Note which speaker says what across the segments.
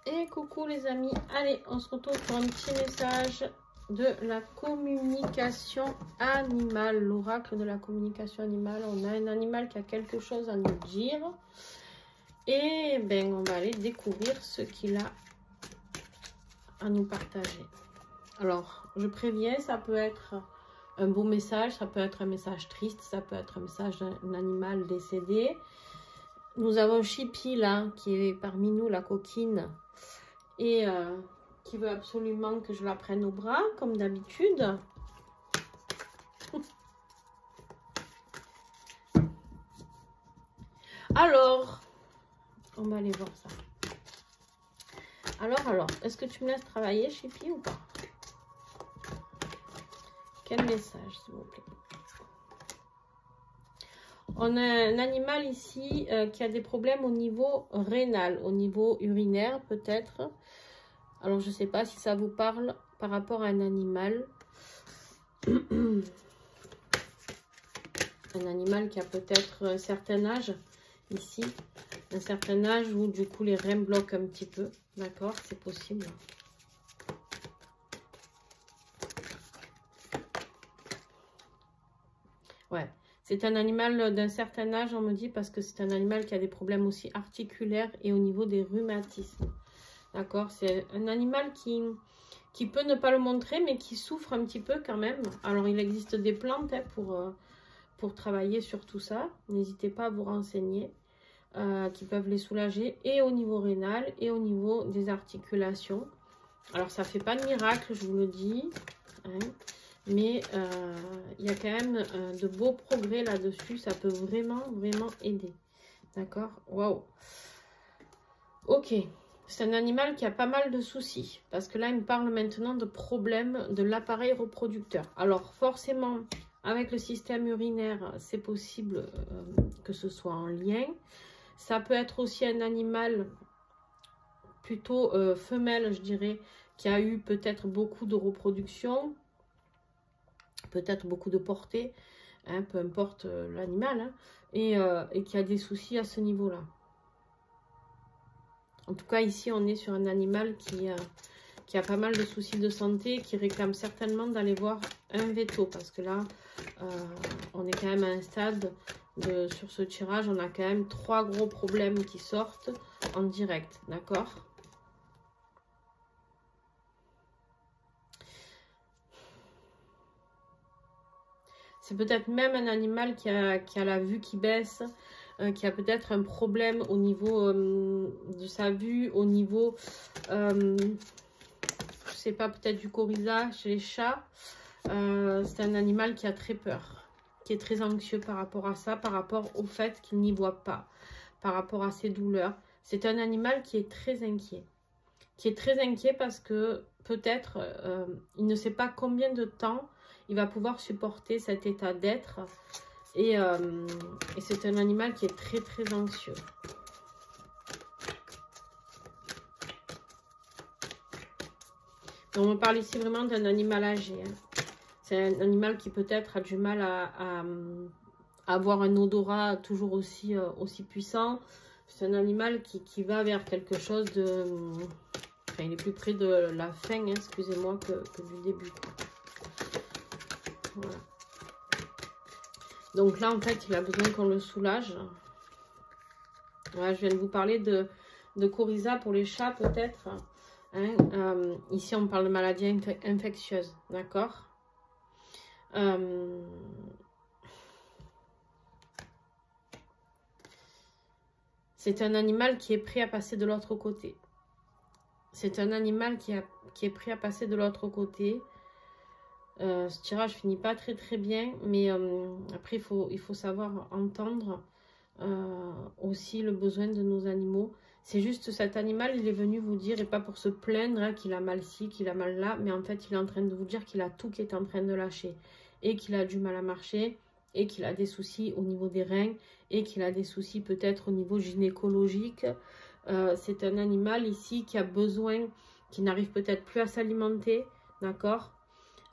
Speaker 1: Et coucou les amis, allez, on se retrouve pour un petit message de la communication animale, l'oracle de la communication animale. On a un animal qui a quelque chose à nous dire et ben on va aller découvrir ce qu'il a à nous partager. Alors, je préviens, ça peut être un beau message, ça peut être un message triste, ça peut être un message d'un animal décédé. Nous avons Chippy là, qui est parmi nous, la coquine, et qui veut absolument que je la prenne au bras, comme d'habitude. Alors, on va aller voir ça. Alors, est-ce que tu me laisses travailler, Chippy, ou pas? Quel message, s'il vous plaît? On a un animal ici qui a des problèmes au niveau rénal, au niveau urinaire peut-être. Alors, je ne sais pas si ça vous parle par rapport à un animal. Un animal qui a peut-être un certain âge, ici. Un certain âge où, du coup, les reins bloquent un petit peu. D'accord, c'est possible. Ouais. C'est un animal d'un certain âge, on me dit, parce que c'est un animal qui a des problèmes aussi articulaires et au niveau des rhumatismes. D'accord? C'est un animal qui peut ne pas le montrer, mais qui souffre un petit peu quand même. Alors, il existe des plantes hein, pour travailler sur tout ça. N'hésitez pas à vous renseigner, qui peuvent les soulager et au niveau rénal et au niveau des articulations. Alors, ça ne fait pas de miracle, je vous le dis. Hein. Mais il y a quand même de beaux progrès là-dessus. Ça peut vraiment, vraiment aider. D'accord? Waouh! Ok. C'est un animal qui a pas mal de soucis. Parce que là, il me parle maintenant de problèmes de l'appareil reproducteur. Alors, forcément, avec le système urinaire, c'est possible que ce soit en lien. Ça peut être aussi un animal plutôt femelle, je dirais, qui a eu peut-être beaucoup de reproduction. Peut-être beaucoup de portée, hein, peu importe l'animal, hein, et qui a des soucis à ce niveau-là. En tout cas, ici, on est sur un animal qui a pas mal de soucis de santé, qui réclame certainement d'aller voir un veto, parce que là, on est quand même à un stade, sur ce tirage, on a quand même 3 gros problèmes qui sortent en direct, d'accord ? C'est peut-être même un animal qui a la vue qui baisse, qui a peut-être un problème au niveau de sa vue, au niveau, je sais pas, peut-être du coryza chez les chats. C'est un animal qui a très peur, qui est très anxieux par rapport à ça, par rapport au fait qu'il n'y voit pas, par rapport à ses douleurs. C'est un animal qui est très inquiet. Qui est très inquiet parce que peut-être il ne sait pas combien de temps il va pouvoir supporter cet état d'être. Et c'est un animal qui est très très anxieux. Donc on parle ici vraiment d'un animal âgé. Hein. C'est un animal qui peut-être a du mal à avoir un odorat toujours aussi puissant. C'est un animal qui va vers quelque chose de... Enfin, il est plus près de la fin, hein, excusez-moi, que du début. Quoi. Voilà. Donc là, en fait, il a besoin qu'on le soulage. Voilà, je viens de vous parler de coryza pour les chats, peut-être. Hein. Ici, on parle de maladies infectieuses, d'accord? C'est un animal qui est prêt à passer de l'autre côté. C'est un animal qui est prêt à passer de l'autre côté. Ce tirage finit pas très très bien, mais après il faut savoir entendre aussi le besoin de nos animaux. C'est juste cet animal, il est venu vous dire, et pas pour se plaindre hein, qu'il a mal ci, qu'il a mal là, mais en fait il est en train de vous dire qu'il a tout qui est en train de lâcher, et qu'il a du mal à marcher, et qu'il a des soucis au niveau des reins, et qu'il a des soucis peut-être au niveau gynécologique. C'est un animal ici qui a besoin, qui n'arrive peut-être plus à s'alimenter, d'accord,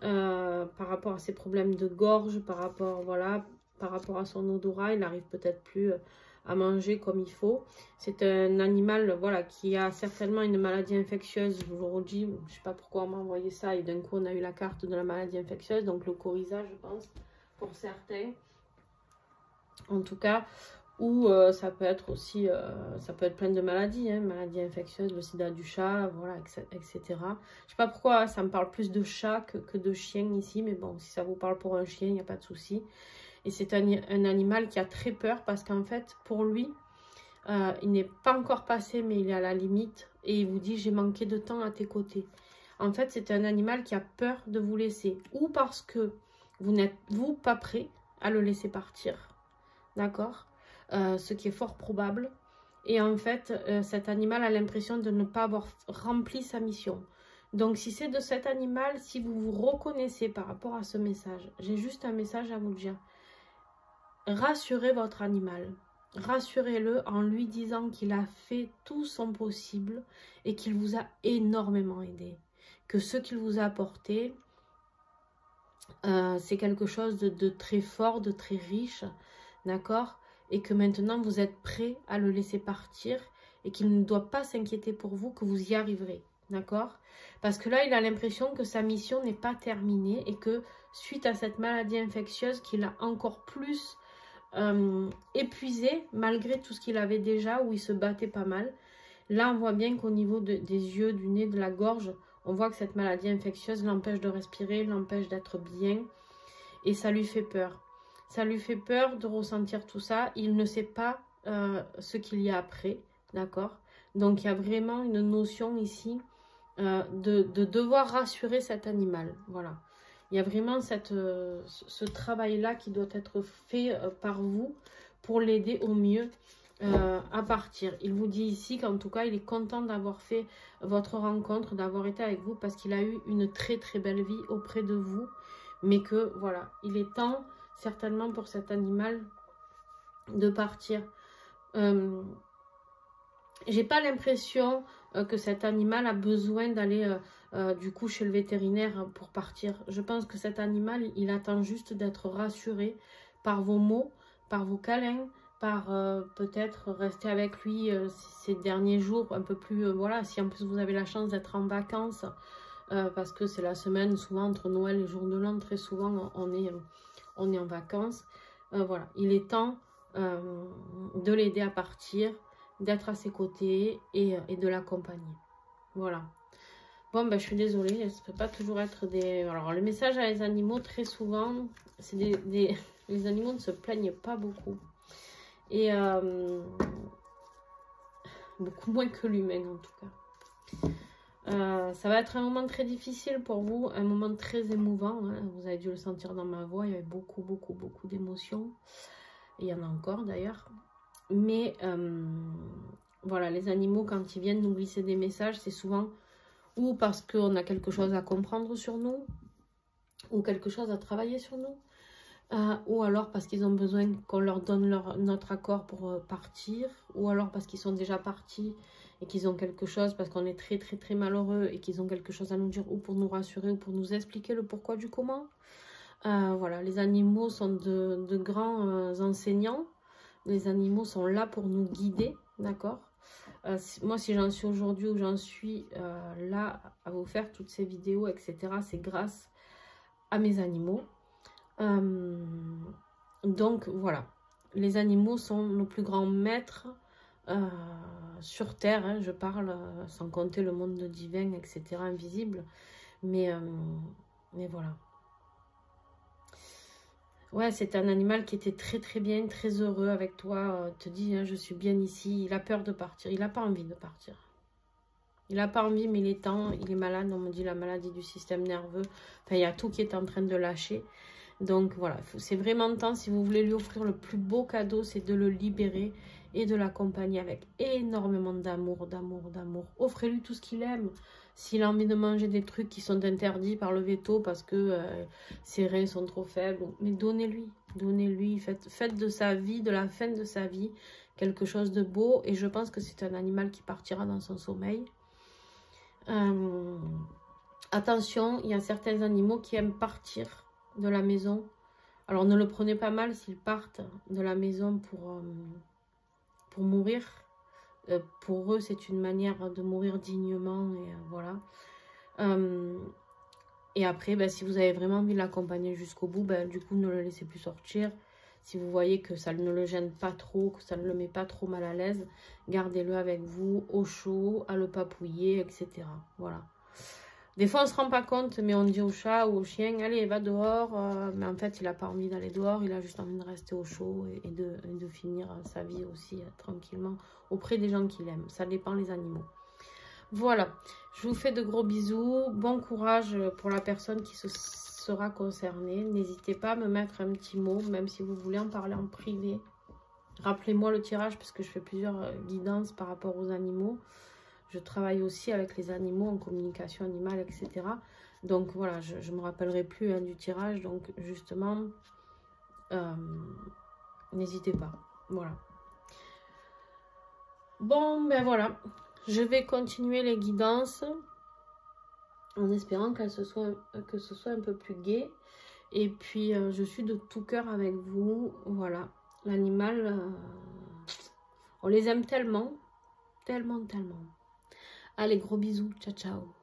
Speaker 1: par rapport à ses problèmes de gorge, par rapport, voilà, par rapport à son odorat, il n'arrive peut-être plus à manger comme il faut. C'est un animal, voilà, qui a certainement une maladie infectieuse. Je vous le redis, je ne sais pas pourquoi on m'a envoyé ça et d'un coup on a eu la carte de la maladie infectieuse, donc le coryza, je pense, pour certains. En tout cas, ou ça peut être aussi, ça peut être plein de maladies, hein, maladies infectieuses, le sida du chat, voilà, etc. Je sais pas pourquoi ça me parle plus de chat que de chien ici, mais bon, si ça vous parle pour un chien, il n'y a pas de souci. Et c'est un animal qui a très peur parce qu'en fait, pour lui, il n'est pas encore passé, mais il est à la limite. Et il vous dit, j'ai manqué de temps à tes côtés. En fait, c'est un animal qui a peur de vous laisser. Ou parce que vous n'êtes, vous, pas prêt à le laisser partir. D'accord, ce qui est fort probable. Et en fait, cet animal a l'impression de ne pas avoir rempli sa mission. Donc, si c'est de cet animal, si vous vous reconnaissez par rapport à ce message, j'ai juste un message à vous dire. Rassurez votre animal. Rassurez-le en lui disant qu'il a fait tout son possible et qu'il vous a énormément aidé. Que ce qu'il vous a apporté, c'est quelque chose de très fort, de très riche. D'accord? Et que maintenant vous êtes prêt à le laisser partir et qu'il ne doit pas s'inquiéter pour vous, que vous y arriverez. D'accord? Parce que là, il a l'impression que sa mission n'est pas terminée et que suite à cette maladie infectieuse, qu'il a encore plus épuisé, malgré tout ce qu'il avait déjà, où il se battait pas mal. Là, on voit bien qu'au niveau des yeux, du nez, de la gorge, on voit que cette maladie infectieuse l'empêche de respirer, l'empêche d'être bien et ça lui fait peur. Ça lui fait peur de ressentir tout ça. Il ne sait pas ce qu'il y a après. D'accord? Donc, il y a vraiment une notion ici de devoir rassurer cet animal. Voilà. Il y a vraiment ce travail-là qui doit être fait par vous pour l'aider au mieux à partir. Il vous dit ici qu'en tout cas, il est content d'avoir fait votre rencontre, d'avoir été avec vous parce qu'il a eu une très très belle vie auprès de vous. Mais que, voilà, il est temps certainement pour cet animal de partir. J'ai pas l'impression que cet animal a besoin d'aller du coup chez le vétérinaire pour partir. Je pense que cet animal, il attend juste d'être rassuré par vos mots, par vos câlins, par peut-être rester avec lui ces derniers jours un peu plus, voilà, si en plus vous avez la chance d'être en vacances, parce que c'est la semaine, souvent entre Noël et jour de l'an, très souvent on est en vacances. Voilà, il est temps de l'aider à partir, d'être à ses côtés et de l'accompagner. Voilà. Bon, ben, je suis désolée, ça ne peut pas toujours être des... Alors, le message à les animaux, très souvent, c'est les animaux ne se plaignent pas beaucoup. Et beaucoup moins que l'humain, en tout cas. Ça va être un moment très difficile pour vous, un moment très émouvant. Hein. Vous avez dû le sentir dans ma voix, il y avait beaucoup d'émotions. Il y en a encore d'ailleurs. Mais voilà, les animaux, quand ils viennent nous glisser des messages, c'est souvent ou parce qu'on a quelque chose à comprendre sur nous, ou quelque chose à travailler sur nous, ou alors parce qu'ils ont besoin qu'on leur donne notre accord pour partir, ou alors parce qu'ils sont déjà partis et qu'ils ont quelque chose, parce qu'on est très malheureux et qu'ils ont quelque chose à nous dire, ou pour nous rassurer, ou pour nous expliquer le pourquoi du comment. Voilà, les animaux sont de grands enseignants. Les animaux sont là pour nous guider, d'accord? Moi, si j'en suis aujourd'hui où j'en suis là à vous faire toutes ces vidéos, etc., c'est grâce à mes animaux. Donc, voilà. Les animaux sont nos plus grands maîtres sur Terre. Hein, je parle sans compter le monde divin, etc., invisible. Mais voilà. Ouais, c'est un animal qui était très bien, très heureux avec toi. Te dit, hein, je suis bien ici. Il a peur de partir. Il n'a pas envie de partir. Il n'a pas envie, mais il est temps. Il est malade. On me dit la maladie du système nerveux. Enfin, il y a tout qui est en train de lâcher. Donc voilà, c'est vraiment temps. Si vous voulez lui offrir le plus beau cadeau, c'est de le libérer et de l'accompagner avec énormément d'amour. Offrez-lui tout ce qu'il aime. S'il a envie de manger des trucs qui sont interdits par le veto parce que ses reins sont trop faibles, mais donnez-lui, faites de sa vie, de la fin de sa vie, quelque chose de beau. Et je pense que c'est un animal qui partira dans son sommeil. Attention, il y a certains animaux qui aiment partir de la maison. Alors ne le prenez pas mal s'ils partent de la maison pour mourir. Pour eux, c'est une manière de mourir dignement. Et voilà. Et après, ben, si vous avez vraiment envie de l'accompagner jusqu'au bout, ben, du coup, ne le laissez plus sortir. Si vous voyez que ça ne le gêne pas trop, que ça ne le met pas trop mal à l'aise, gardez-le avec vous, au chaud, à le papouiller, etc. Voilà. Des fois, on ne se rend pas compte, mais on dit au chat ou au chien, allez, va dehors. Mais en fait, il n'a pas envie d'aller dehors, il a juste envie de rester au chaud et de finir sa vie aussi tranquillement auprès des gens qu'il aime. Ça dépend les animaux. Voilà, je vous fais de gros bisous. Bon courage pour la personne qui sera concernée. N'hésitez pas à me mettre un petit mot, même si vous voulez en parler en privé. Rappelez-moi le tirage parce que je fais plusieurs guidances par rapport aux animaux. Je travaille aussi avec les animaux en communication animale, etc. Donc voilà, je ne me rappellerai plus du tirage. Donc justement, n'hésitez pas. Voilà. Bon, ben voilà. Je vais continuer les guidances en espérant que ce soit un peu plus gai. Et puis, je suis de tout cœur avec vous. Voilà. L'animal, on les aime tellement, tellement, tellement. Allez, gros bisous. Ciao, ciao.